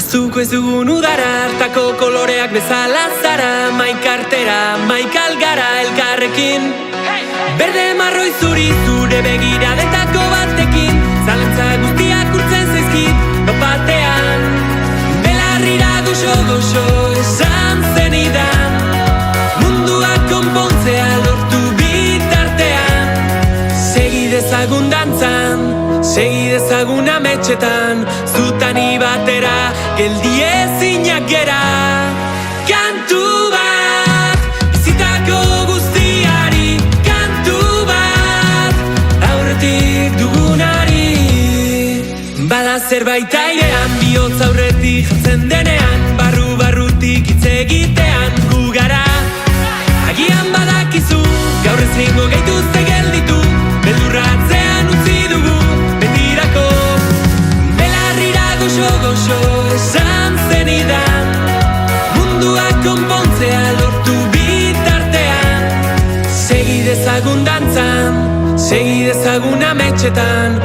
Aztuko ez dugun udara, hartako koloreak bezala zara. Maikartera, maikalgara elkarrekin. Berde marroi zuri zure begiradetako batekin. Zalantza guztiak urtzen zaizkit, batean. Belarrira goxo esan zenidan, mundua konpontzea lortu bitartean. Segi dezagun dantzan, segi dezagun ametxetan, zutani batera, geldi ezinak gera. Kantu bat, bizitako guztiari, kantu bat, aurretik dugunari. Bada zerbait airean, bihotz aurretik jatzen denean, barrutik hitz egitean gu gara. Agian badakizu, gaur ezingo gaituzte gelditu, beldurratzean utzi dugu, betirako. Belarrira goxo esan zenidan, mundua konpontzea lortu bitartean. Segi dezagun dantzan, segi dezagun ametxetan,